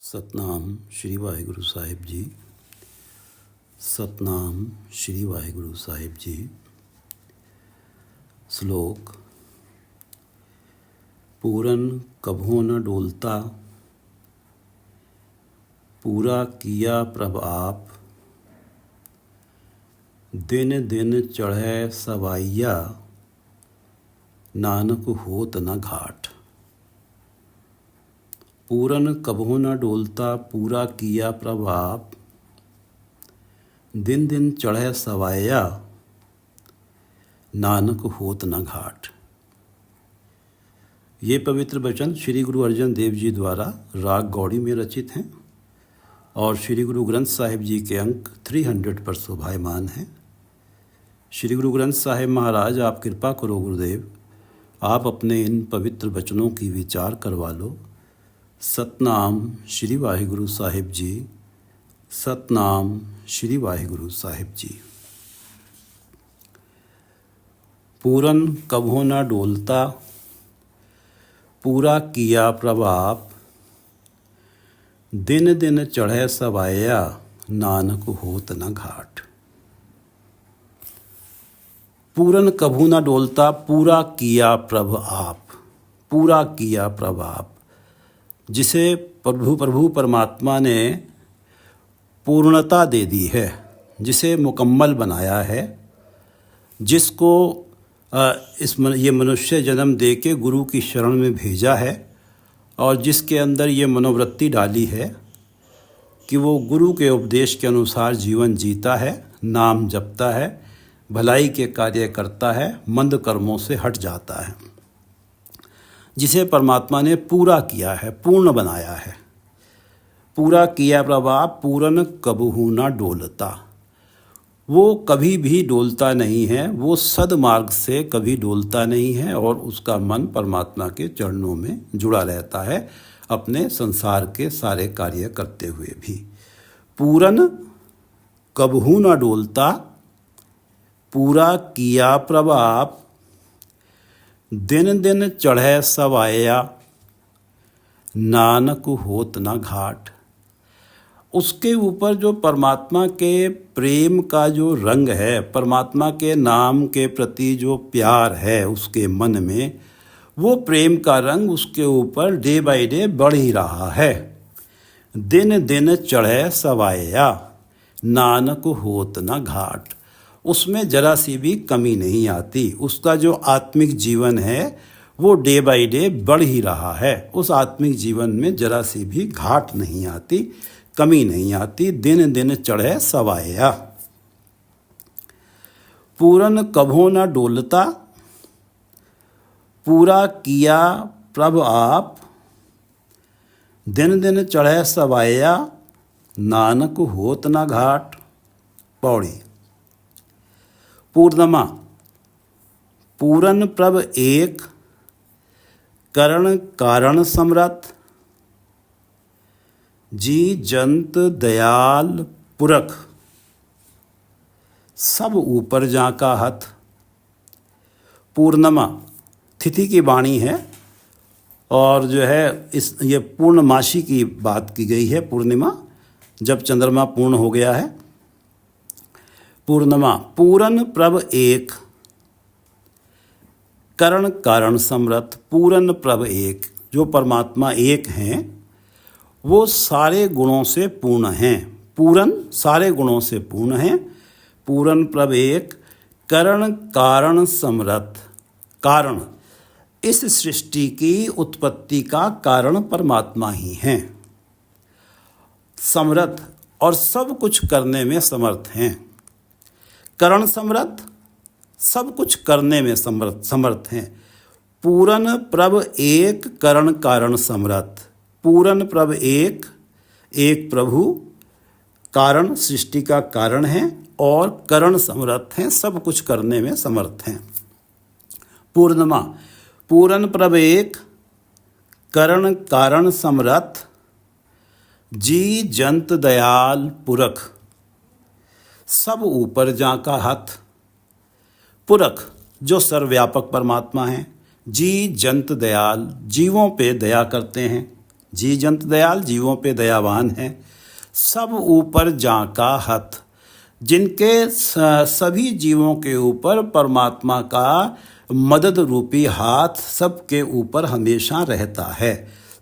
ਸਤਨਾਮ ਸ਼੍ਰੀ ਵਾਹਿਗੁਰੂ ਸਾਹਿਬ ਜੀ। ਸਤਨਾਮ ਸ਼੍ਰੀ ਵਾਹਿਗੁਰੂ ਸਾਹਿਬ ਜੀ। श्लोक। पूरन कभो न डोलता, पूरा किया प्रभ आप। दिन दिन चढ़े सवाइया, नानक होत न घाट। पूरन कभो न डोलता, पूरा किया प्रभ आप। दिन दिन चढ़े सवाइया, नानक होत न घाट। ये पवित्र वचन श्री गुरु अर्जन देव जी द्वारा राग गौड़ी में रचित हैं और श्री गुरु ग्रंथ साहिब जी के अंक 300 पर शोभायमान हैं। श्री गुरु ग्रंथ साहिब महाराज, आप कृपा करो गुरुदेव, आप अपने इन पवित्र वचनों की विचार करवा लो। सतनाम श्री वाहिगुरु साहिब जी। सतनाम श्री वाहिगुरु साहिब जी। पूरन कभो न डोलता, पूरा किया प्रभाप। दिन दिन चढ़े सवाया, नानक होत न घाट। पूरन कभो न डोलता, पूरा किया प्रभ आप। पूरा किया प्रभ आप, जिसे प्रभु परमात्मा ने पूर्णता दे दी है, जिसे मुकम्मल बनाया है, जिसको ये मनुष्य जन्म दे के गुरु की शरण में भेजा है और जिसके अंदर ये मनोवृत्ति डाली है कि वो गुरु के उपदेश के अनुसार जीवन जीता है, नाम जपता है, भलाई के कार्य करता है, मंद कर्मों से हट जाता है, जिसे परमात्मा ने पूरा किया है, पूर्ण बनाया है। पूरा किया प्रभाव, पूरन कबहू न डोलता। वो कभी भी डोलता नहीं है, वो सदमार्ग से कभी डोलता नहीं है और उसका मन परमात्मा के चरणों में जुड़ा रहता है, अपने संसार के सारे कार्य करते हुए भी। पूरन कबहू न डोलता, पूरा किया प्रभाव। दिन दिन चढ़े सवाया, नानक होत न घाट। उसके ऊपर जो परमात्मा के प्रेम का जो रंग है, परमात्मा के नाम के प्रति जो प्यार है उसके मन में, वो प्रेम का रंग उसके ऊपर डे बाय डे बढ़ ही रहा है। दिन दिन चढ़े सवाया, नानक होत न घाट। उसमें जरा सी भी कमी नहीं आती। उसका जो आत्मिक जीवन है वो डे बाय डे बढ़ ही रहा है। उस आत्मिक जीवन में जरा सी भी घाट नहीं आती, कमी नहीं आती। दिन दिन चढ़े सवाया। पूरन कभो न डोलता, पूरा किया प्रभ आप। दिन दिन चढ़े सवाया, नानक होत न घाट। पौड़ी। पूर्णमा। पूरन प्रभ एक, करण कारण समरथ। जी जंत दयाल पुरख, सब ऊपर जाका हथ। पूर्णिमा तिथि की वाणी है और जो है ये पूर्णमासी की बात की गई है। पूर्णिमा जब चंद्रमा पूर्ण हो गया है। पूर्णिमा। पूरन प्रभ एक, करण कारण समरथ। पूरन प्रभ एक, जो परमात्मा एक हैं, वो सारे गुणों से पूर्ण हैं। पूरन सारे गुणों से पूर्ण हैं। पूरन प्रभ एक, करण कारण समरथ। कारण, इस सृष्टि की उत्पत्ति का कारण परमात्मा ही हैं। समरथ, और सब कुछ करने में समर्थ हैं। करण समरथ, सब कुछ करने में समर्थ हैं। पूरन प्रभ एक, करण कारण समरथ। पूरन प्रभ एक, एक प्रभु कारण, सृष्टि का कारण है और करण समर्थ हैं, सब कुछ करने में समर्थ हैं। पूर्णिमा। पूरन प्रभ एक, करण कारण समरथ। जी जंत दयाल पुरख, सब ऊपर जाका हथ। पुरख, जो सर्वव्यापक परमात्मा हैं। जी जंत दयाल, जीवों पे दया करते हैं। जी जंत दयाल, जीवों पे दयावान है। सब ऊपर जाका हथ, जिनके सभी जीवों के ऊपर परमात्मा का मदद रूपी हाथ सबके ऊपर हमेशा रहता है।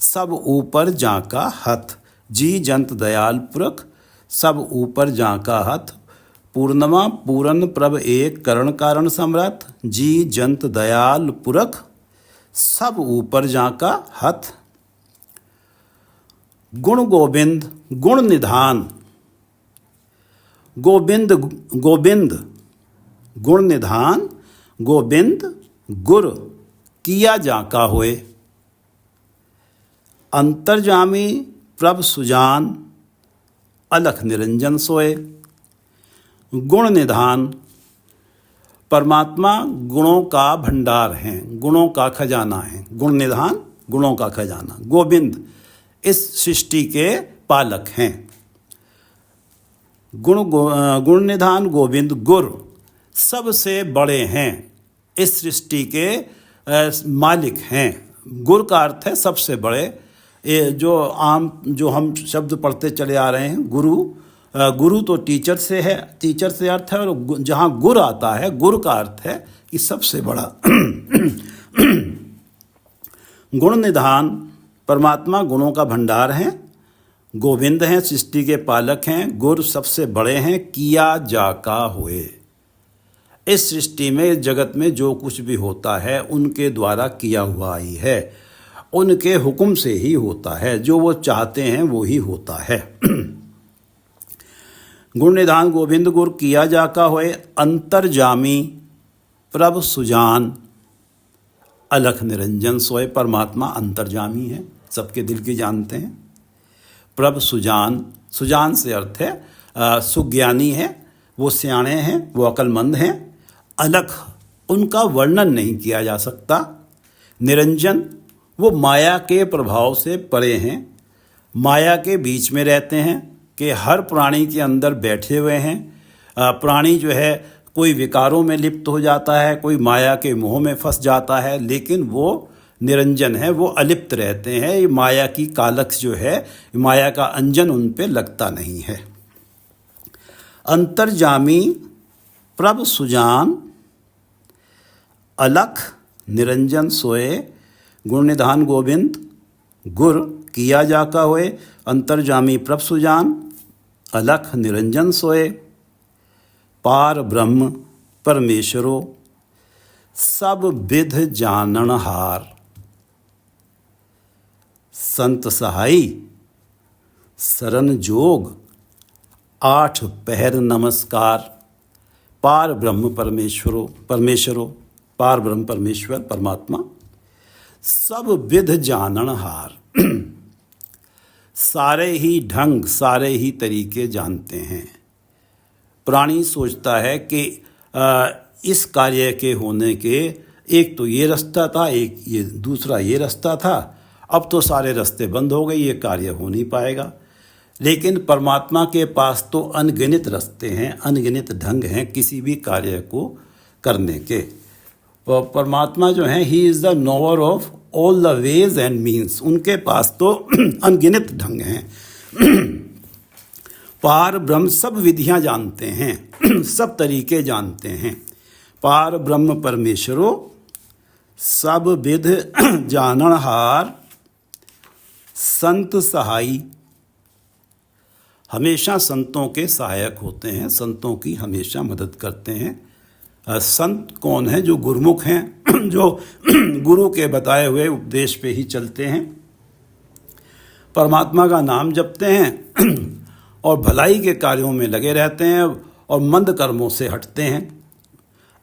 सब ऊपर जाका हथ, जी जंत दयाल पुरख, सब ऊपर जाका हथ। पूर्णमा पूरन प्रभ एक करण कारण समरथ, जी जंत दयाल पुरख, सब ऊपर जाका हथ। गुण गोविंद गुण निधान, गोविंद गोविंद गुण निधान, गोविंद गुर किया जाका होए। अंतर्जामी प्रभ सुजान, अलख निरंजन सोए। गुण निधान, परमात्मा गुणों का भंडार हैं, गुणों का खजाना है। गुण निधान, गुणों का खजाना। गोविंद इस सृष्टि के पालक हैं। गुण निधान गोविंद गुर सबसे बड़े हैं, इस सृष्टि के मालिक हैं। गुर का अर्थ है सबसे बड़े। ये जो हम शब्द पढ़ते चले आ रहे हैं, गुरु, गुरु तो टीचर से है, टीचर से अर्थ है। और जहाँ गुर आता है, गुर का अर्थ है कि सबसे बड़ा। गुण निधान, परमात्मा गुणों का भंडार हैं। गोविंद हैं, सृष्टि के पालक हैं। गुर सबसे बड़े हैं, किया जाका हुए। इस सृष्टि में, इस जगत में जो कुछ भी होता है उनके द्वारा किया हुआ ही है, उनके हुक्म से ही होता है। जो वो चाहते हैं वो ही होता है। गुण निधान गोविंद गुर किया जाका होए। अंतर्जामी प्रभ सुजान, अलख निरंजन सोए। परमात्मा अंतर्जामी है, सबके दिल की जानते हैं। प्रभ सुजान, सुजान से अर्थ है सुज्ञानी है, वो सियाणे हैं, वो अक्लमंद हैं। अलख, उनका वर्णन नहीं किया जा सकता। निरंजन, वो माया के प्रभाव से परे हैं, माया के बीच में रहते हैं, कि हर प्राणी के अंदर बैठे हुए हैं। प्राणी जो है कोई विकारों में लिप्त हो जाता है, कोई माया के मोह में फंस जाता है, लेकिन वो निरंजन है, वो अलिप्त रहते हैं। ये माया की कालख जो है, माया का अंजन उन पे लगता नहीं है। अंतर्जामी प्रभ सुजान, अलख निरंजन सोए। गुण निधान गोविंद गुर किया जाका होए। अंतर्जामी प्रभ सुजान, अलख निरंजन सोए। पार ब्रह्म परमेश्वरो, सब विध जाननहार। संत सहाई शरण जोग, आठ पहर नमस्कार। पार ब्रह्म परमेश्वरो, पार ब्रह्म परमेश्वर परमात्मा, सब विध जाननहार, सारे ही ढंग, सारे ही तरीके जानते हैं। प्राणी सोचता है कि इस कार्य के होने के एक तो ये रास्ता था, एक ये दूसरा ये रास्ता था, अब तो सारे रास्ते बंद हो गए, ये कार्य हो नहीं पाएगा। लेकिन परमात्मा के पास तो अनगिनत रास्ते हैं, अनगिनत ढंग हैं किसी भी कार्य को करने के। परमात्मा जो है, he is the knower of all the ways and means, उनके पास तो अनगिनत ढंग हैं। पार ब्रह्म, सब विधियां जानते हैं, सब तरीके जानते हैं। पार ब्रह्म परमेश्वरो, सब विध जाननहार। संत सहाई, हमेशा संतों के सहायक होते हैं, संतों की हमेशा मदद करते हैं। संत कौन है? जो गुरुमुख हैं, जो गुरु के बताए हुए उपदेश पे ही चलते हैं, परमात्मा का नाम जपते हैं और भलाई के कार्यों में लगे रहते हैं और मंद कर्मों से हटते हैं।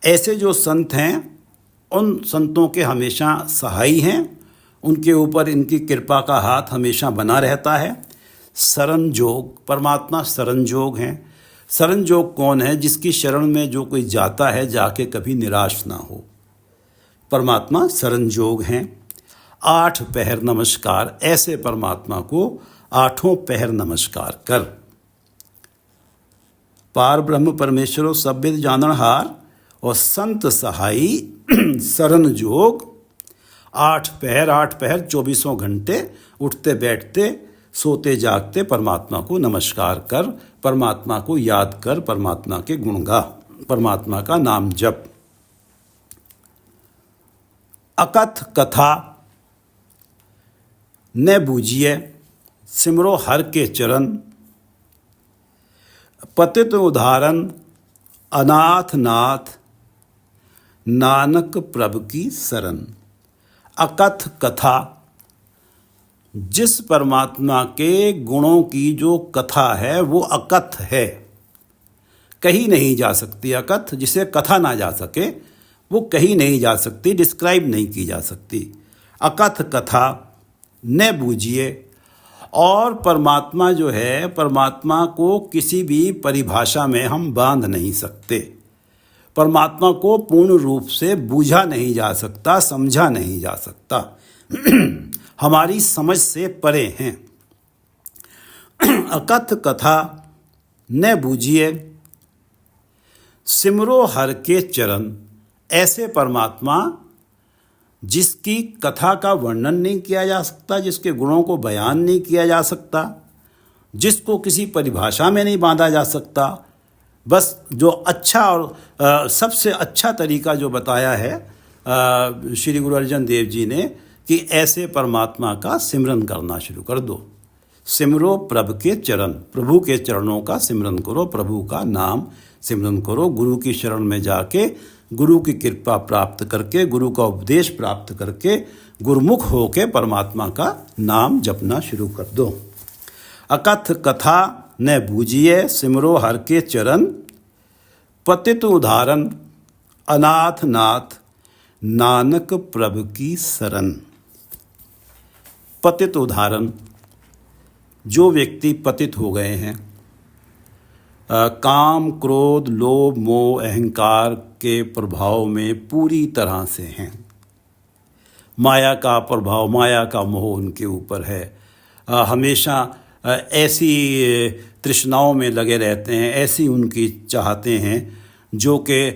ऐसे जो संत हैं, उन संतों के हमेशा सहाई हैं, उनके ऊपर इनकी कृपा का हाथ हमेशा बना रहता है। शरण जोग, परमात्मा शरण जोग हैं। शरण जोग कौन है? जिसकी शरण में जो कोई जाता है, जाके कभी निराश ना हो, परमात्मा शरण जोग हैं। आठ पहर नमस्कार, ऐसे परमात्मा को आठों पहर नमस्कार कर। पार ब्रह्म परमेश्वरो, सब विध जाननहार। और संत सहाई शरण जोग, आठ पहर 24 घंटे उठते बैठते सोते जागते परमात्मा को नमस्कार कर, परमात्मा को याद कर, परमात्मा के गुण गा, परमात्मा का नाम जप। अकथ कथा न बूझिए सिमरो हर के चरण, पतित उदाहरण अनाथ नाथ नानक प्रभु की शरण। अकथ कथा, जिस परमात्मा के गुणों की जो कथा है वो अकथ है, कही नहीं जा सकती। अकथ, जिसे कथा ना जा सके, वो कही नहीं जा सकती, डिस्क्राइब नहीं की जा सकती। अकथ कथा न बूझिए। और परमात्मा जो है, परमात्मा को किसी भी परिभाषा में हम बांध नहीं सकते। परमात्मा को पूर्ण रूप से बूझा नहीं जा सकता, समझा नहीं जा सकता। हमारी समझ से परे हैं। अकथ कथा न बूझिए सिमरो हर के चरण। ऐसे परमात्मा जिसकी कथा का वर्णन नहीं किया जा सकता, जिसके गुणों को बयान नहीं किया जा सकता, जिसको किसी परिभाषा में नहीं बांधा जा सकता, बस जो अच्छा और सबसे अच्छा तरीका जो बताया है श्री गुरु अर्जन देव जी ने कि ऐसे परमात्मा का सिमरन करना शुरू कर दो। सिमरो प्रभु के चरण, प्रभु के चरणों का सिमरन करो, प्रभु का नाम सिमरन करो। गुरु की शरण में जाके, गुरु की कृपा प्राप्त करके, गुरु का उपदेश प्राप्त करके, गुरुमुख होके परमात्मा का नाम जपना शुरू कर दो। अकथ कथा न बूझिए सिमरो हर के चरण, पतित उदाहरण अनाथ नाथ नानक प्रभु की शरण। पतित उदाहरण, जो व्यक्ति पतित हो गए हैं, काम क्रोध लोभ मोह अहंकार के प्रभाव में पूरी तरह से हैं। माया का प्रभाव, माया का मोह उनके ऊपर है। हमेशा ऐसी तृष्णाओं में लगे रहते हैं, ऐसी उनकी चाहते हैं जो कि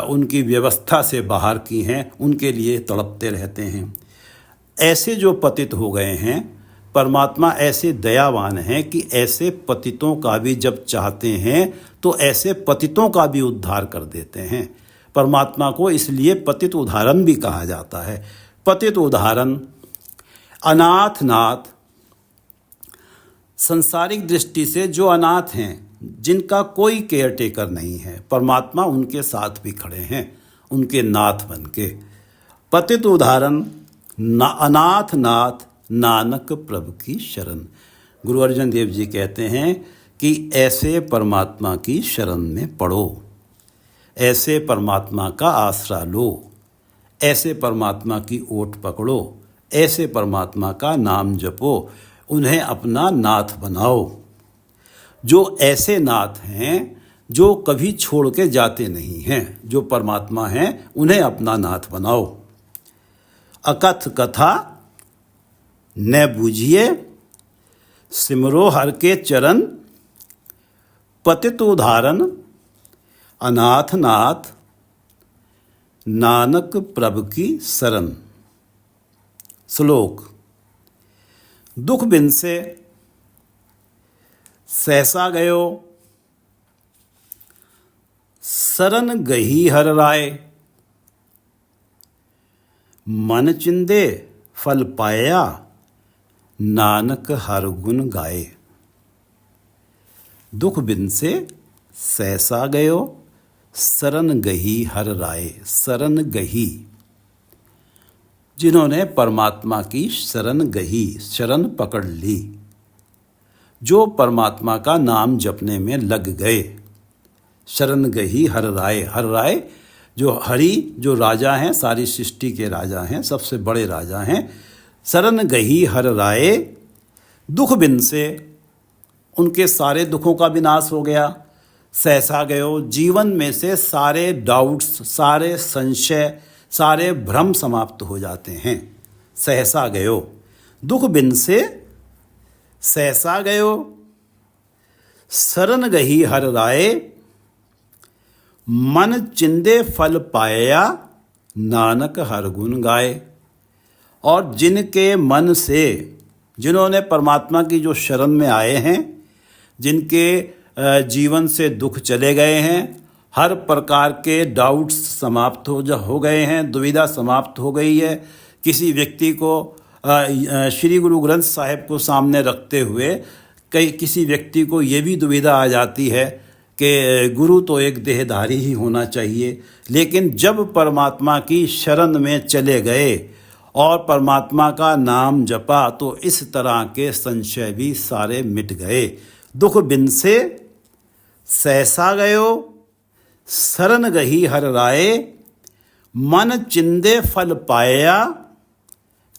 उनकी व्यवस्था से बाहर की हैं, उनके लिए तड़पते रहते हैं। ऐसे जो पतित हो गए हैं, परमात्मा ऐसे दयावान हैं कि ऐसे पतितों का भी जब चाहते हैं तो ऐसे पतितों का भी उद्धार कर देते हैं। परमात्मा को इसलिए पतित उदाहरण भी कहा जाता है। पतित उदाहरण अनाथ नाथ, सांसारिक दृष्टि से जो अनाथ हैं, जिनका कोई केयर टेकर नहीं है, परमात्मा उनके साथ भी खड़े हैं, उनके नाथ बन के। पतित उदाहरण अनाथ नाथ नानक प्रभु की शरण। गुरु अर्जन देव जी कहते हैं कि ऐसे परमात्मा की शरण में पड़ो, ऐसे परमात्मा का आसरा लो, ऐसे परमात्मा की ओट पकड़ो, ऐसे परमात्मा का नाम जपो, उन्हें अपना नाथ बनाओ। जो ऐसे नाथ हैं जो कभी छोड़ के जाते नहीं हैं, जो परमात्मा हैं, उन्हें अपना नाथ बनाओ। अकथ कथा न बूझिए सिमरो हर के चरण, पतित उदाहरण अनाथ नाथ नानक प्रभु की शरण। श्लोक। दुख बिन से सहसा गयो, शरण गही हर राय, मन चिंदे फल पाया, नानक हर गुण गाए। दुख बिन से सहसा गयो, शरण गही हर राय। शरण गही, जिन्होंने परमात्मा की शरण गही, शरण पकड़ ली, जो परमात्मा का नाम जपने में लग गए। शरण गही हर राय। हर राय जो हरि, जो राजा हैं, सारी सृष्टि के राजा हैं, सबसे बड़े राजा हैं। शरण गही हर राय, दुख बिन से, उनके सारे दुखों का विनाश हो गया। सहसा गयो, जीवन में से सारे डाउट्स, सारे संशय, सारे भ्रम समाप्त हो जाते हैं। सहसा गयो, दुख बिन से सहसा गयो, शरण गही हर राय, मन चिंदे फल पाया, नानक हर गुण गाए। और जिनके मन से, जिन्होंने परमात्मा की जो शरण में आए हैं, जिनके जीवन से दुख चले गए हैं, हर प्रकार के डाउट्स समाप्त हो गए हैं, दुविधा समाप्त हो गई है। किसी व्यक्ति को श्री गुरु ग्रंथ साहिब को सामने रखते हुए किसी व्यक्ति को ये भी दुविधा आ जाती है कि गुरु तो एक देहधारी ही होना चाहिए, लेकिन जब परमात्मा की शरण में चले गए और परमात्मा का नाम जपा तो इस तरह के संशय भी सारे मिट गए। दुख बिन से सहसा गयो, शरण गही हर राय, मन चिंदे फल पाया,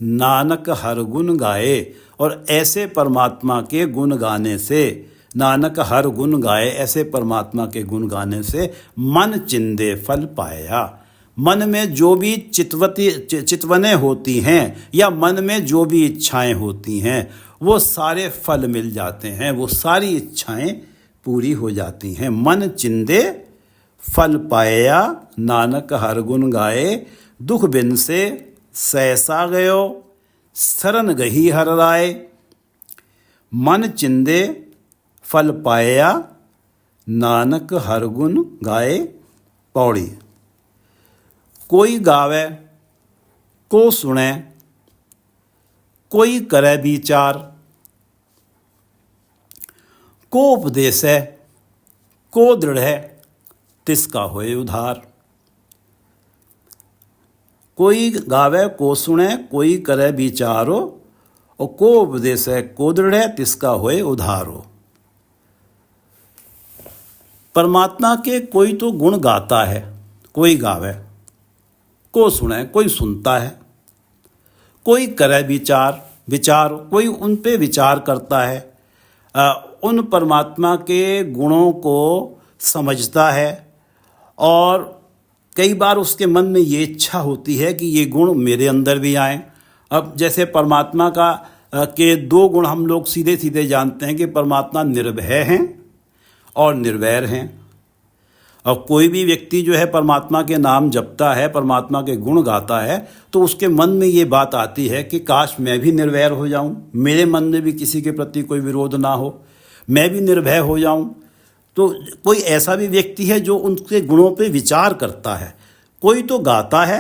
नानक हर गुण गाए। और ऐसे परमात्मा के गुण गाने से, नानक हर गुण गाए, ऐसे परमात्मा के गुण गाने से मन चिंदे फल पाया। मन में जो भी चितवनें होती हैं या मन में जो भी इच्छाएं होती हैं वो सारे फल मिल जाते हैं, वो सारी इच्छाएं पूरी हो जाती हैं। मन चिंदे फल पाया, नानक हर गुण गाए, दुख बिन से सहसा गयो, शरण गही हर राय, मन चिंदे फल पाया, नानक हर गुण गाए। पौड़ी। कोई गावे को सुने, कोई करे विचार, को उपदेश है, को दृढ़ है, तिसका होए उधार। कोई गावे को सुने, कोई करे विचारो, और को उपदेश है, को दृढ़ है, तिसका होए उधारो। परमात्मा के कोई तो गुण गाता है, कोई गावे, को सुने, कोई सुनता है, कोई करे विचार, कोई उन पे विचार करता है, उन परमात्मा के गुणों को समझता है। और कई बार उसके मन में ये इच्छा होती है कि ये गुण मेरे अंदर भी आएँ। अब जैसे परमात्मा के दो गुण हम लोग सीधे सीधे जानते हैं कि परमात्मा निर्भय हैं और निर्वैर हैं। और कोई भी व्यक्ति जो है परमात्मा के नाम जपता है, परमात्मा के गुण गाता है, तो उसके मन में ये बात आती है कि काश मैं भी निर्वैर हो जाऊं, मेरे मन में भी किसी के प्रति कोई विरोध ना हो, मैं भी निर्भय हो जाऊं। तो कोई ऐसा भी व्यक्ति है जो उनके गुणों पे विचार करता है। कोई तो गाता है,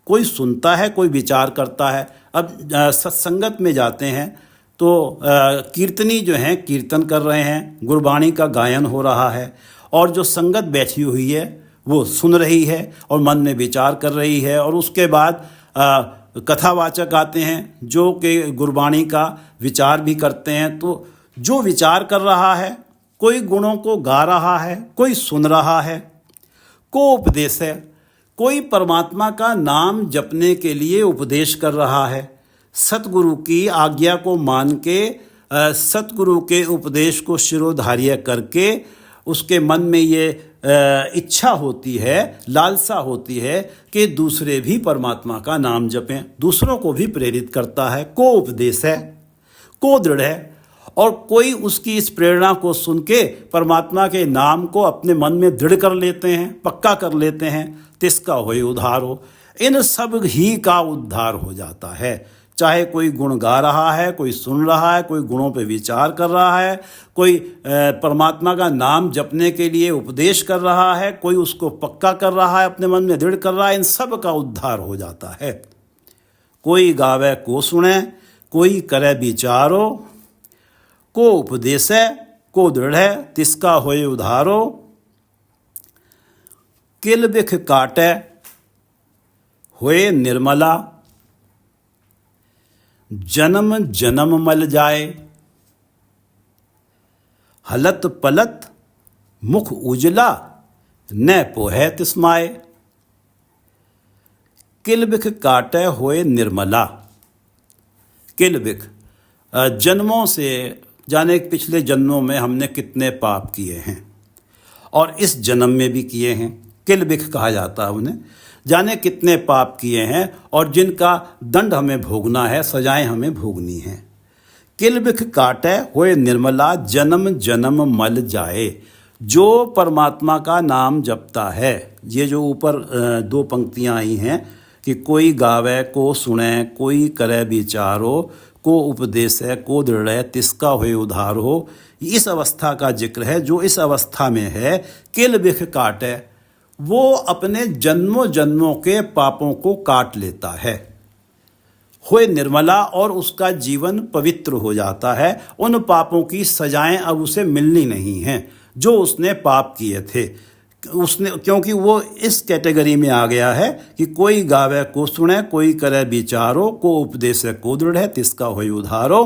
कोई सुनता है, कोई विचार करता है। अब सत्संगत में जाते हैं तो कीर्तनी जो हैं कीर्तन कर रहे हैं, गुरबाणी का गायन हो रहा है, और जो संगत बैठी हुई है वो सुन रही है और मन में विचार कर रही है। और उसके बाद कथावाचक आते हैं जो कि गुरबाणी का विचार भी करते हैं। तो जो विचार कर रहा है, कोई गुणों को गा रहा है, कोई सुन रहा है, को उपदेश है, कोई परमात्मा का नाम जपने के लिए उपदेश कर रहा है। सतगुरु की आज्ञा को मान के, सतगुरु के उपदेश को शिरोधार्य करके उसके मन में ये इच्छा होती है, लालसा होती है कि दूसरे भी परमात्मा का नाम जपें, दूसरों को भी प्रेरित करता है। को उपदेश है, को दृढ़ है, और कोई उसकी इस प्रेरणा को सुन के परमात्मा के नाम को अपने मन में दृढ़ कर लेते हैं, पक्का कर लेते हैं। तिसका होए उद्धार हो। इन सब ही का उद्धार हो जाता है। चाहे कोई गुण गा रहा है, कोई सुन रहा है, कोई गुणों पे विचार कर रहा है, कोई परमात्मा का नाम जपने के लिए उपदेश कर रहा है, कोई उसको पक्का कर रहा है, अपने मन में दृढ़ कर रहा है, इन सब का उद्धार हो जाता है। कोई गावे को सुने, कोई करे विचारो, को उपदेश है, को दृढ़ है, तिसका होए उधारो। किल बिख काटे होए निर्मला, जन्म जन्म मल जाए, हलत पलत मुख उजला, न पोहे तिस्माए। किल बिख काटे होए निर्मला। किल बिख जन्मों से, जाने पिछले जन्मों में हमने कितने पाप किए हैं और इस जन्म में भी किए हैं। किल बिख कहा जाता है उन्हें। जाने कितने पाप किए हैं और जिनका दंड हमें भोगना है, सजाएं हमें भोगनी हैं। किल बिख काटे होए निर्मला, जन्म जन्म मल जाए। जो परमात्मा का नाम जपता है, ये जो ऊपर दो पंक्तियां आई हैं, कि कोई गावे को सुने, कोई करे विचारो, को उपदेशे को दृढ़ तिसका होए उधार हो। इस अवस्था का जिक्र है। जो इस अवस्था में है, किल बिख काटे, वो अपने जन्मों जन्मों के पापों को काट लेता है, होए निर्मला, और उसका जीवन पवित्र हो जाता है। उन पापों की सजाएं अब उसे मिलनी नहीं हैं जो उसने पाप किए थे। उसने, क्योंकि वो इस कैटेगरी में आ गया है कि कोई गावे को सुने, कोई करे विचारो, को उपदेशे को दृढ़ तिसका होए उधारो।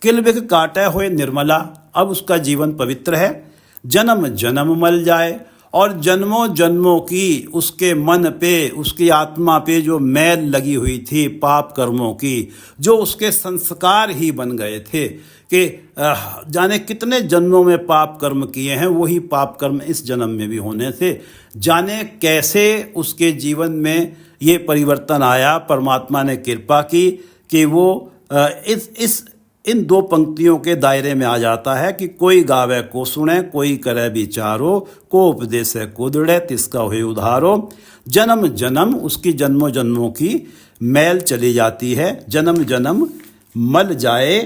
किल बिख काटे होए निर्मला, अब उसका जीवन पवित्र है। जन्म जन्म मल जाए, और जन्मों जन्मों की उसके मन पे, उसकी आत्मा पे जो मैल लगी हुई थी पाप कर्मों की, जो उसके संस्कार ही बन गए थे कि जाने कितने जन्मों में पाप कर्म किए हैं, वही पाप कर्म इस जन्म में भी होने थे। जाने कैसे उसके जीवन में ये परिवर्तन आया। परमात्मा ने कृपा की कि वो इन दो पंक्तियों के दायरे में आ जाता है कि कोई गावे को सुने, कोई करे विचारो, को उपदेशे को दृढ़ तिसका होए उधारो। जन्म जन्म, उसकी जन्मों जन्मों की मैल चली जाती है, जन्म जन्म मल जाए।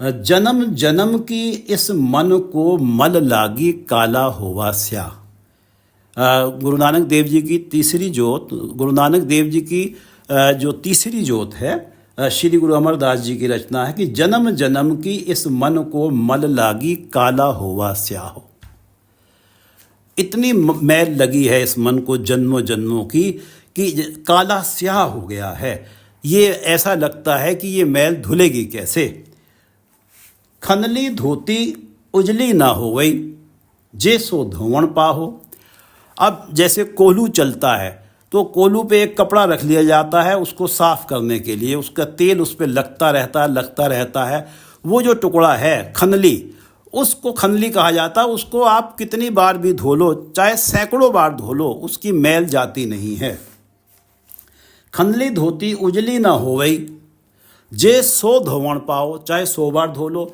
जन्म जन्म की इस मन को मल लागी, काला होवा स्या। गुरु नानक देव जी की तीसरी जोत, गुरु नानक देव जी की जो तीसरी जोत है, श्री गुरु अमरदास जी की रचना है कि जन्म जन्म की इस मन को मल लागी, काला होवा स्याहो। इतनी मैल लगी है इस मन को जन्मों जन्मों की कि काला स्याह हो गया है। ये ऐसा लगता है कि ये मैल धुलेगी कैसे। खनली धोती उजली ना हो गई, जे सो धोवण पाहो। अब जैसे कोल्हू चलता है तो कोल्हू पे एक कपड़ा रख लिया जाता है उसको साफ करने के लिए, उसका तेल उस पर लगता रहता है। वो जो टुकड़ा है खनली, उसको खनली कहा जाता है। उसको आप कितनी बार भी धो लो, चाहे सैकड़ों बार धो लो, उसकी मैल जाती नहीं है। खनली धोती उजली ना हो गई, जे सो धोवण पाओ, चाहे 100 बार धो लो।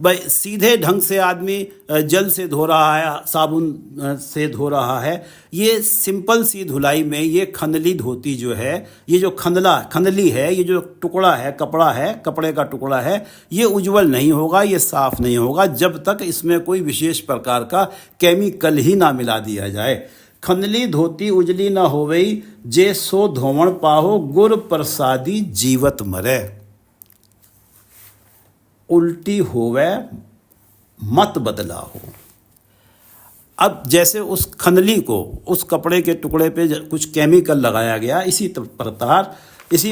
भाई सीधे ढंग से आदमी जल से धो रहा है, साबुन से धो रहा है, ये सिंपल सी धुलाई में ये खनली धोती जो है, ये जो खनली है, ये जो टुकड़ा है, कपड़ा है, कपड़े का टुकड़ा है, ये उज्जवल नहीं होगा, ये साफ नहीं होगा जब तक इसमें कोई विशेष प्रकार का केमिकल ही ना मिला दिया जाए। खनली धोती उजली ना होवई, जे सो धोवण पाहो, गुर प्रसादी जीवत मरे। उल्टी होवे मत बदला हो। अब जैसे उस खनली को उस कपड़े के टुकड़े पे कुछ केमिकल लगाया गया, इसी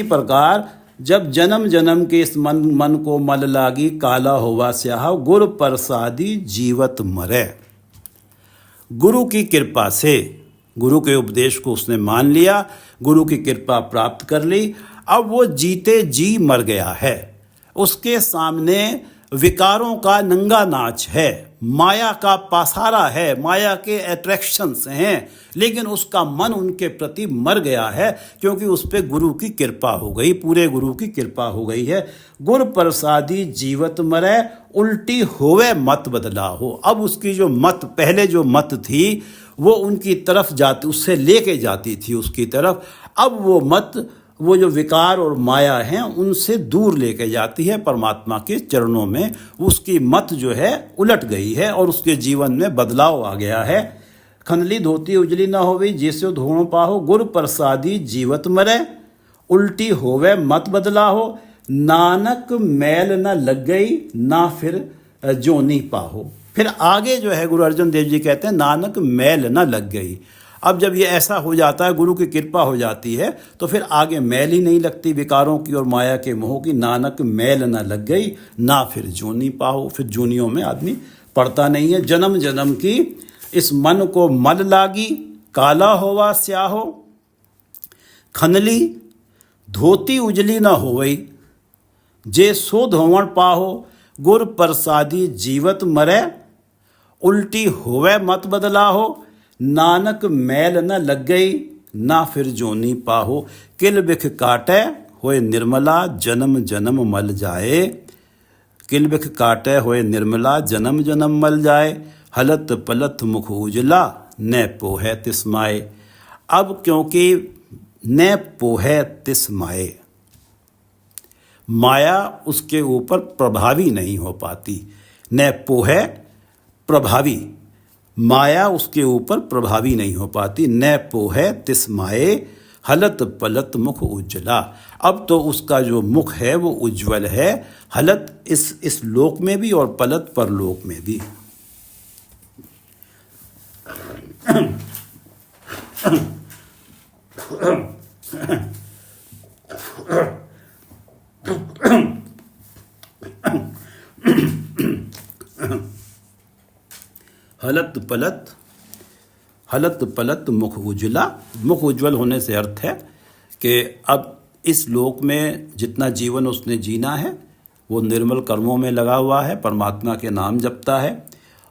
प्रकार जब जन्म जन्म के इस मन को मल लागी, काला होवा स्याह, गुर प्रसादी जीवत मरे। गुरु की कृपा से, गुरु के उपदेश को उसने मान लिया, गुरु की कृपा प्राप्त कर ली, अब वो जीते जी मर गया है। उसके सामने विकारों का नंगा नाच है, माया का पासारा है, माया के अट्रैक्शंस हैं, लेकिन उसका मन उनके प्रति मर गया है क्योंकि उस पर गुरु की कृपा हो गई, पूरे गुरु की कृपा हो गई है। गुर प्रसादी जीवत मरे, उल्टी होवे मत बदला हो। अब उसकी जो मत, पहले जो मत थी वो उनकी तरफ जाती, उससे लेके जाती थी उसकी तरफ, अब वो मत, वो जो विकार और माया हैं उनसे दूर लेके जाती है परमात्मा के चरणों में। उसकी मत जो है उलट गई है और उसके जीवन में बदलाव आ गया है। खनली धोती उजली ना होवी, जैसे धोणो पाहो, गुर प्रसादी जीवत मरे, उल्टी होवे मत बदला हो। नानक मैल न लग गई, ना फिर जोनी पाहो। फिर आगे जो है गुरु अर्जन देव जी कहते हैं नानक मैल न लग गई। अब जब ये ऐसा हो जाता है, गुरु की कृपा हो जाती है, तो फिर आगे मैल ही नहीं लगती विकारों की और माया के मोह की। नानक मैल न लग गई, ना फिर जोनी पाहो। फिर जूनियों में आदमी पड़ता नहीं है। जन्म जन्म की इस मन को मल लागी, काला होवा स्याहो। खनली धोती उजली न होवई, जे सो धोवण पाहो, गुर प्रसादी जीवत मरे, उल्टी होवे मत बदला हो। नानक मैल न लग गई, ना फिर जोनी पाहो। किल बिख काटे होए निर्मला, जन्म जन्म मल जाए। किल बिख काटे होए निर्मला, जन्म जन्म मल जाए। हलत पलत मुख उजला, न पोहे तिस्माए। अब क्योंकि न पोहै तिस माए, माया उसके ऊपर प्रभावी नहीं हो पाती। न पोहै प्रभावी, माया उसके ऊपर प्रभावी नहीं हो पाती। न पोहै तिस माए, हलत पलत मुख उज्ज्वला। अब तो उसका जो मुख है वो उज्ज्वल है, हलत इस लोक में भी और पलत परलोक में भी। हलत पलत मुख उज्ज्वला। मुख उज्ज्वल होने से अर्थ है कि अब इस लोक में जितना जीवन उसने जीना है वो निर्मल कर्मों में लगा हुआ है, परमात्मा के नाम जपता है।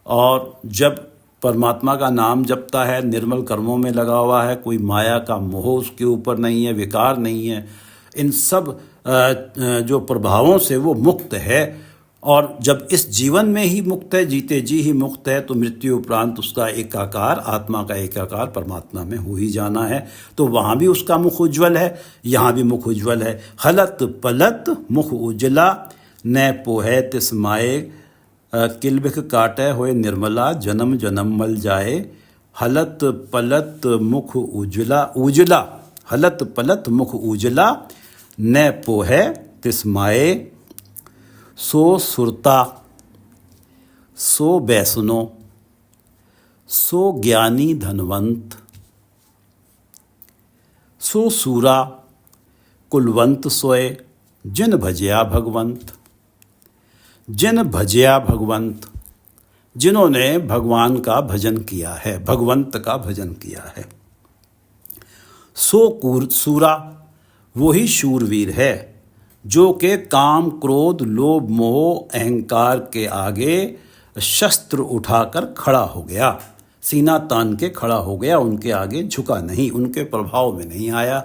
और जब परमात्मा का नाम जपता है, निर्मल कर्मों में लगा हुआ है, कोई माया का मोह उसके ऊपर नहीं है, विकार नहीं है, इन सब जो प्रभावों से वो मुक्त है। और जब इस जीवन में ही मुक्त है, जीते जी ही मुक्त है, तो मृत्यु उपरांत उसका एकाकार, आत्मा का एकाकार परमात्मा में हो ही जाना है। तो वहाँ भी उसका मुख उज्ज्वल है, यहाँ भी मुख उज्ज्वल है। हलत पलत मुख उज्ज्वला, न पोहै तिस माए, किलबिख काटे होए निर्मला, जन्म जन्म मल जाए। हलत पलत मुख उज्ज्वला, हलत पलत मुख उज्ज्वला, न पोहै तिस माए। सो सुरता सो बैसनो, सो ज्ञानी धनवंत, सो सूरा कुलवंत सोए, जिन भजया भगवंत। जिन भजया भगवंत, जिन्होंने भगवान का भजन किया है, भगवंत का भजन किया है। सो सूरा, वही शूरवीर है जो के काम क्रोध लोभ मोह अहंकार के आगे शस्त्र उठाकर खड़ा हो गया, सीना तान के खड़ा हो गया, उनके आगे झुका नहीं, उनके प्रभाव में नहीं आया।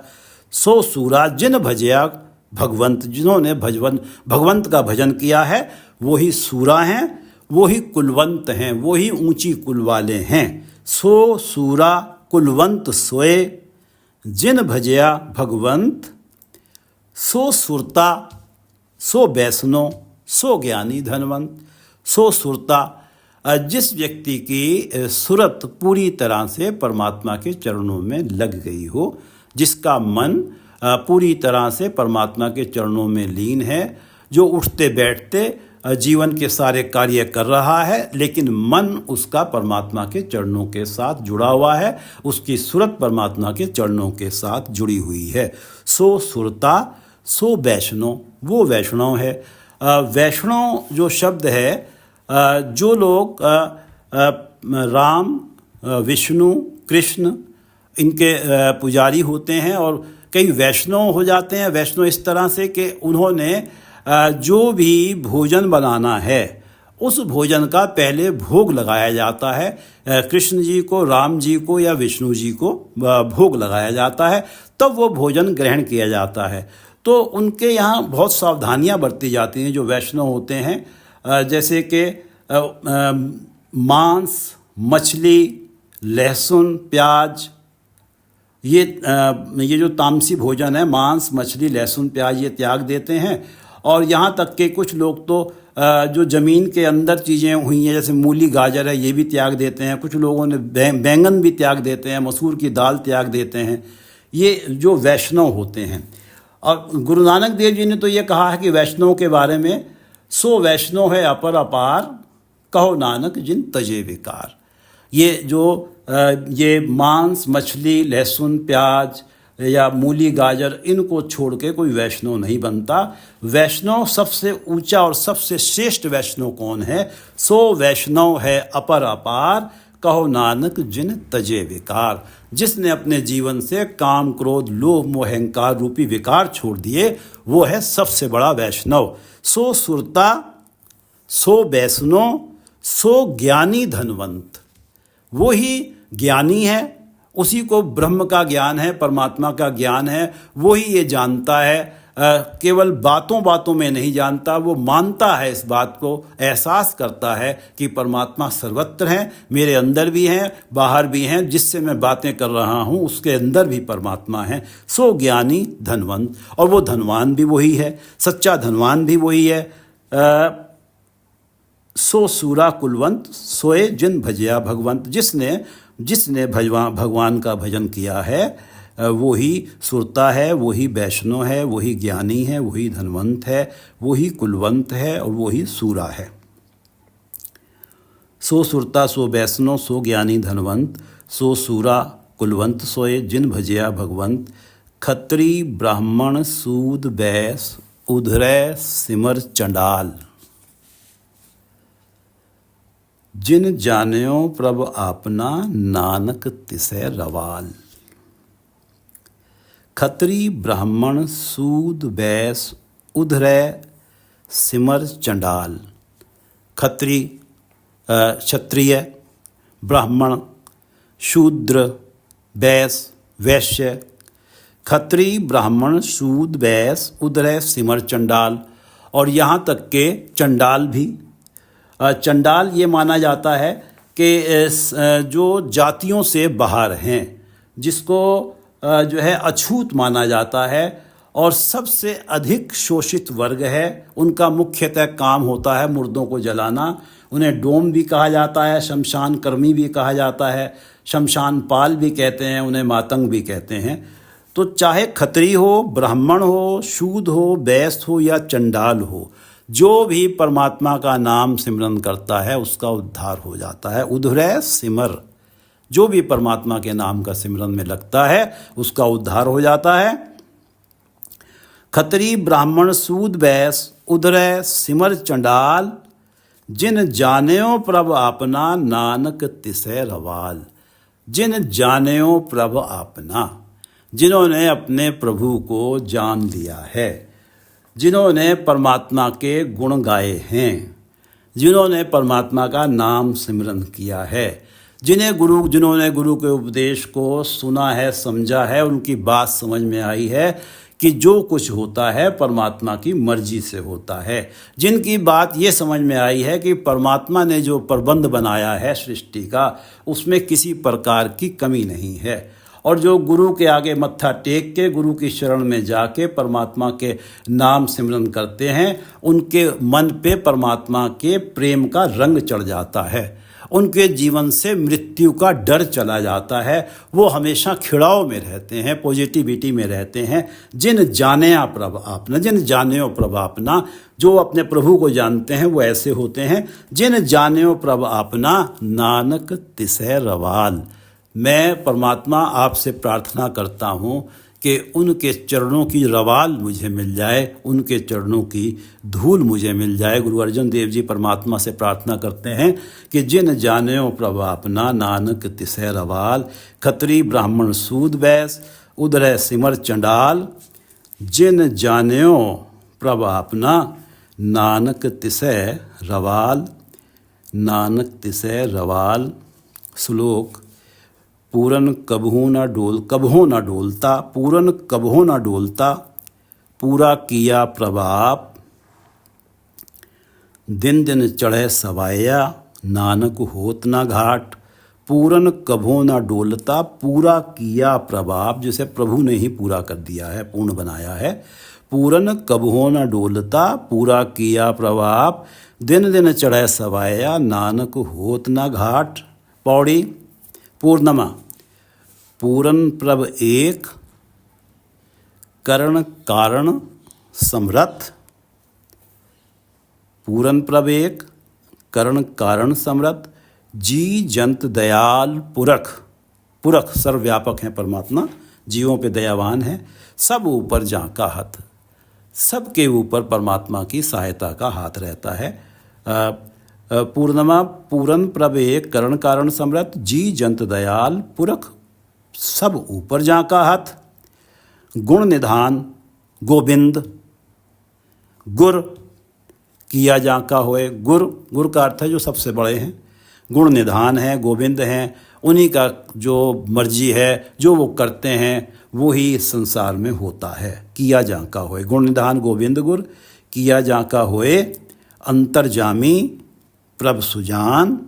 सो सूरा जिन भजया भगवंत, जिन्होंने भगवंत का भजन किया है वही सूरा हैं, वही कुलवंत हैं, वही ऊंची कुल वाले हैं। सो सूरा कुलवंत सोए, जिन भजया भगवंत। सो सुरता सो बैसनो, सो ज्ञानी धनवंत। सो सुरता, जिस व्यक्ति की सुरत पूरी तरह से परमात्मा के चरणों में लग गई हो, जिसका मन पूरी तरह से परमात्मा के चरणों में लीन है, जो उठते बैठते जीवन के सारे कार्य कर रहा है, लेकिन मन उसका परमात्मा के चरणों के साथ जुड़ा हुआ है, उसकी सुरत परमात्मा के चरणों के साथ जुड़ी हुई है। सो सुरता सो वैष्णव, वो वैष्णव है। वैष्णव जो शब्द है, जो लोग राम विष्णु कृष्ण इनके पुजारी होते हैं, और कई वैष्णव हो जाते हैं। वैष्णव इस तरह से कि उन्होंने जो भी भोजन बनाना है उस भोजन का पहले भोग लगाया जाता है, कृष्ण जी को, राम जी को या विष्णु जी को भोग लगाया जाता है, तब वो भोजन ग्रहण किया जाता है। तो उनके यहाँ बहुत सावधानियाँ बरती जाती हैं जो वैष्णव होते हैं, जैसे कि मांस मछली लहसुन प्याज, ये जो तामसी भोजन है, मांस मछली लहसुन प्याज ये त्याग देते हैं। और यहाँ तक कि कुछ लोग तो जो ज़मीन के अंदर चीज़ें हुई हैं जैसे मूली गाजर है ये भी त्याग देते हैं। कुछ लोगों ने बैंगन भी त्याग देते हैं, मसूर की दाल त्याग देते हैं। ये जो वैष्णव होते हैं। और गुरु नानक देव जी ने तो ये कहा है कि वैष्णव के बारे में, सो वैष्णव है अपर अपार, कहो नानक जिन तजे विकार। ये जो ये मांस मछली लहसुन प्याज या मूली गाजर इनको छोड़ के कोई वैष्णव नहीं बनता। वैष्णव सबसे ऊंचा और सबसे श्रेष्ठ वैष्णव कौन है? सो वैष्णव है अपर अपार, कहो नानक जिन तजे विकार। जिसने अपने जीवन से काम क्रोध लोभ मोह अहंकार रूपी विकार छोड़ दिए वो है सबसे बड़ा वैष्णव। सो सुरता सो वैष्णव सो ज्ञानी धनवंत। वो ही ज्ञानी है, उसी को ब्रह्म का ज्ञान है, परमात्मा का ज्ञान है। वो ही ये जानता है केवल बातों बातों में नहीं जानता, वो मानता है, इस बात को एहसास करता है कि परमात्मा सर्वत्र हैं, मेरे अंदर भी हैं, बाहर भी हैं, जिससे मैं बातें कर रहा हूँ उसके अंदर भी परमात्मा है। सो ज्ञानी धनवंत, और वो धनवान भी वही है, सच्चा धनवान भी वही है। सो सूरा कुलवंत सोए जिन भजया भगवंत, जिसने भगवान का भजन किया है वही सुरता है, वही वैष्णव है, वही ज्ञानी है, वही धनवंत है, वही कुलवंत है और वही सूरा है। सो सुरता सो वैष्णव सो ज्ञानी धनवंत सो सूरा कुलवंत सोए जिन भजया भगवंत, खत्री ब्राह्मण सूद बैस उधरै सिमर चंडाल, जिन जान्यो प्रभ आपना नानक तिसै रवाल। खत्री ब्राह्मण सूद बैस उधरै सिमर चंडाल। खत्री क्षत्रिय, ब्राह्मण शूद्र, बैस वैश्य। खत्री ब्राह्मण सूद बैस उधरै सिमर चंडाल, और यहाँ तक के चंडाल भी। चंडाल ये माना जाता है कि जो जातियों से बाहर हैं, जिसको जो है अछूत माना जाता है और सबसे अधिक शोषित वर्ग है। उनका मुख्यतः काम होता है मुर्दों को जलाना। उन्हें डोम भी कहा जाता है, शमशान कर्मी भी कहा जाता है, शमशान पाल भी कहते हैं, उन्हें मातंग भी कहते हैं। तो चाहे खत्री हो, ब्राह्मण हो, शूद हो, बैस हो या चंडाल हो, जो भी परमात्मा का नाम सिमरन करता है उसका उद्धार हो जाता है। उधरै सिमर, जो भी परमात्मा के नाम का सिमरन में लगता है उसका उद्धार हो जाता है। खत्री ब्राह्मण सूद बैस उधरै सिमर चंडाल, जिन जान्यो प्रभ आपना नानक तिसै रवाल। जिन जान्यो प्रभ आपना, जिन्होंने अपने प्रभु को जान लिया है, जिन्होंने परमात्मा के गुण गाए हैं, जिन्होंने परमात्मा का नाम सिमरन किया है, जिन्होंने गुरु के उपदेश को सुना है, समझा है, उनकी बात समझ में आई है कि जो कुछ होता है परमात्मा की मर्जी से होता है, जिनकी बात ये समझ में आई है कि परमात्मा ने जो प्रबंध बनाया है सृष्टि का, उसमें किसी प्रकार की कमी नहीं है, और जो गुरु के आगे मत्था टेक के गुरु की शरण में जाके परमात्मा के नाम सिमरन करते हैं, उनके मन पे परमात्मा के प्रेम का रंग चढ़ जाता है, उनके जीवन से मृत्यु का डर चला जाता है, वो हमेशा खिड़ाव में रहते हैं, पॉजिटिविटी में रहते हैं। जिन जान्या प्रभ आपना, जिन जान्यो प्रभ आपना, जो अपने प्रभु को जानते हैं वो ऐसे होते हैं। जिन जान्यो प्रभ आपना नानक तिसै रवाल। मैं परमात्मा आपसे प्रार्थना करता हूँ कि उनके चरणों की रवाल मुझे मिल जाए, उनके चरणों की धूल मुझे मिल जाए। गुरु अर्जन देव जी परमात्मा से प्रार्थना करते हैं कि जिन जान्यो प्रभ आपना नानक तिसै रवाल, खत्री ब्राह्मण सूद बैस उधरै सिमर चंडाल, जिन जान्यो प्रभ आपना नानक तिसै रवाल। नानक तिसै रवाल। श्लोक। पूरन कबहू न डोलता, पूरन कबहू न डोलता, पूरा किया प्रभाप, दिन दिन चढ़े सवाया, नानक होत न घाट। पूरन कबहू न डोलता, पूरा किया प्रभाप, जिसे प्रभु ने ही पूरा कर दिया है, पूर्ण बनाया है। पूरन कबहू न डोलता, पूरा किया प्रभाप, दिन दिन चढ़े सवाया, नानक होत न घाट। पौड़ी। पूर्णमा। पूरन प्रभ एक, करण कारण समरथ। पूरन प्रभ एक, करण कारण समरथ, जी जंत दयाल पुरख। पुरख सर्वव्यापक हैं परमात्मा, जीवों पे दयावान है, सब ऊपर जांका हाथ, सबके ऊपर परमात्मा की सहायता का हाथ रहता है। पूर्णमा। पूरन प्रभ एक, करण कारण समरथ, जी जंत दयाल पुरख, सब ऊपर जांका हाथ। गुण निधान गोविंद। गुर किया जांका होए। गुर का अर्थ है जो सबसे बड़े हैं। गुण निधान हैं, गोविंद हैं, उन्हीं का जो मर्जी है, जो वो करते हैं वो ही इस संसार में होता है। किया जाका होए, गुण निधान गोविंद गुर, किया जाका होए अंतर्जामी प्रभ सुजान,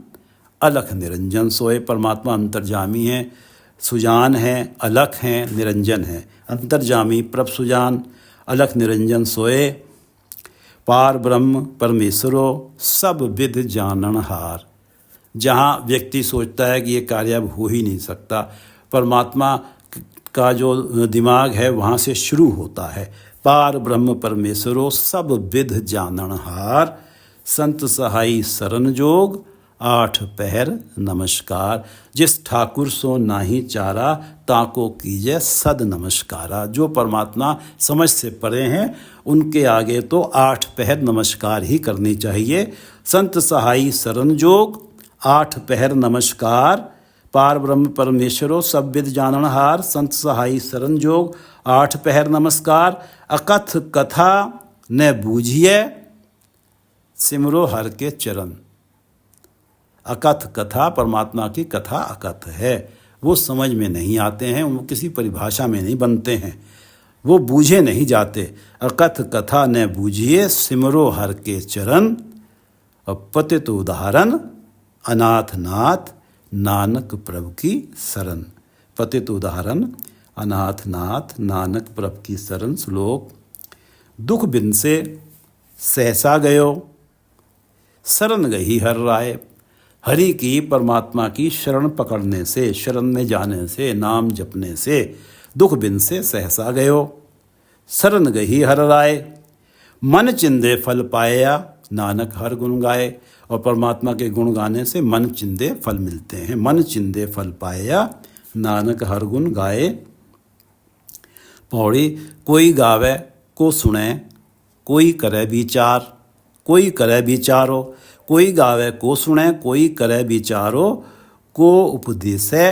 अलख निरंजन सोए। परमात्मा अंतर्जामी है, सुजान है, अलख हैं, निरंजन है। अंतर्जामी प्रभ सुजान, अलख निरंजन सोए। पार ब्रह्म परमेश्वरो, सब विध जानन हार। जहाँ व्यक्ति सोचता है कि ये कार्य अब हो ही नहीं सकता, परमात्मा का जो दिमाग है वहाँ से शुरू होता है। पार ब्रह्म परमेश्वरो, सब विध जानन हार। संत सहाई शरण जोग, आठ पहर नमस्कार। जिस ठाकुर सो नाही चारा, ताको कीजे सद नमस्कारा। जो परमात्मा समझ से परे हैं उनके आगे तो आठ पहर नमस्कार ही करनी चाहिए। संत सहाई शरण जोग, आठ पहर नमस्कार। पार ब्रह्म परमेश्वरो, सब विद जाननहार। संत सहाई शरण जोग, आठ पहर नमस्कार। अकथ कथा न बूझिए, सिमरो हर के चरण। अकथ कथा, परमात्मा की कथा अकथ है, वो समझ में नहीं आते हैं, वो किसी परिभाषा में नहीं बनते हैं, वो बूझे नहीं जाते। अकथ कथा न बूझिए, सिमरो हर के चरण। और पतित उदाहरण अनाथ नाथ, नानक प्रभु की शरण। पतित उदाहरण अनाथ नाथ, नानक प्रभु की शरण। श्लोक। दुख बिन से सहसा गयो, शरण गही हर राय। हरि की, परमात्मा की शरण पकड़ने से, शरण में जाने से, नाम जपने से दुख बिन से सहसा गयो, शरण गही हर राय। मन चिंदे फल पाया, नानक हर गुण गाए। और परमात्मा के गुण गाने से मन चिंदे फल मिलते हैं। मन चिंदे फल पाया, नानक हर गुण गाए। पौड़ी। कोई गावे को सुने, कोई करे विचार। कोई करे विचारो, कोई गावे को सुने, कोई करे विचारो। को उपदेशे,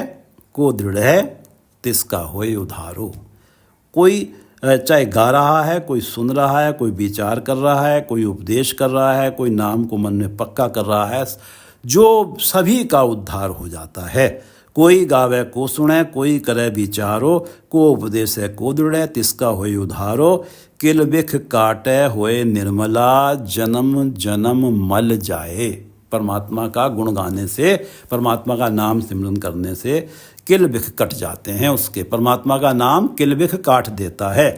को दृढ़, तिसका होए उधारो। कोई चाहे गा रहा है, कोई सुन रहा है, कोई विचार कर रहा है, कोई उपदेश कर रहा है, कोई नाम को मन में पक्का कर रहा है, जो सभी का उद्धार हो जाता है। कोई गावे को सुने, कोई करे विचारो। को उपदेशे को दृढ़, तिसका होए उधारो। किल बिख काटे होए निर्मला, जन्म जन्म मल जाए। परमात्मा का गुण गाने से, परमात्मा का नाम सिमरन करने से किल बिख कट जाते हैं उसके। परमात्मा का नाम किल बिख काट देता है।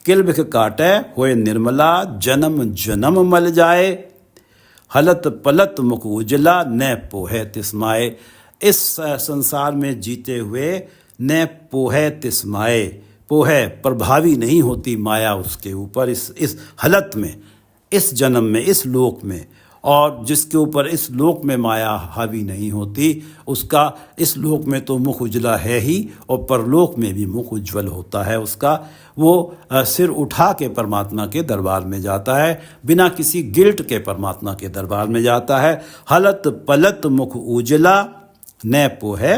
किल बिख काटे होए निर्मला, जन्म जन्म मल जाए। हलत पलत मुख उजला, न पोहे तिस्माए। इस संसार में जीते हुए न पोहे तिस्माए। पोहे प्रभावी नहीं होती माया उसके ऊपर, इस हलत में, इस जन्म में, इस लोक में। और जिसके ऊपर इस लोक में माया हावी नहीं होती, उसका इस लोक में तो मुख उजला है ही, और परलोक में भी मुख उज्ज्वल होता है उसका। वो सिर उठा के परमात्मा के दरबार में जाता है, बिना किसी गिल्ट के परमात्मा के दरबार में जाता है। हलत पलत मुख उजला, न पोहे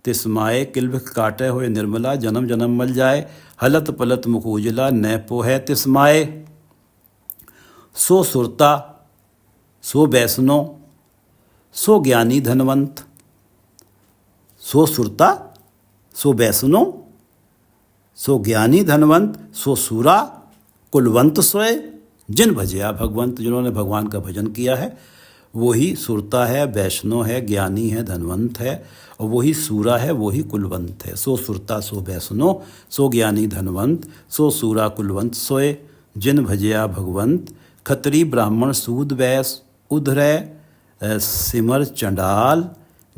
तिस्माए। किल बिख काटे हुए निर्मला, जन्म जन्म मल जाए। हलत पलत मुख उजला, न पोहे तिस्माए। सो सुरता, सो वैष्णो, सो ज्ञानी धनवंत। सो सुरता, सो वैष्णो, सो ज्ञानी धनवंत, सो सूरा कुलवंत सोए। जिन भजया भगवंत, जिन्होंने भगवान का भजन किया है वही सुरता है, वैष्णो है, ज्ञानी है, धनवंत है, और वही सूरा है, वही कुलवंत है। सो सुरता, सो वैष्णो, सो ज्ञानी धनवंत, सो सूरा कुलवंत सोए। जिन भजया भगवंत। खत्री ब्राह्मण सूद वैस, उधरे सिमर चंडाल।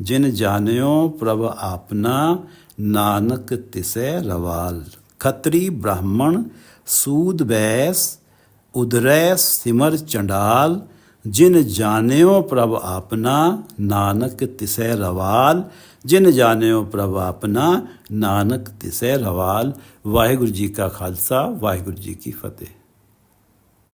जिन जान्यो प्रभ आपना, नानक तिसे रवाल। खत्री ब्राह्मण सूद वैस, उधरे सिमर चंडाल। जिन जान्यो प्रभ आपना, नानक तिसे रवाल। जिन जान्यो प्रभ आपना, नानक तिसे रवाल। वाहिगुरु जी का खालसा, वाहिगुरु जी की फतेह।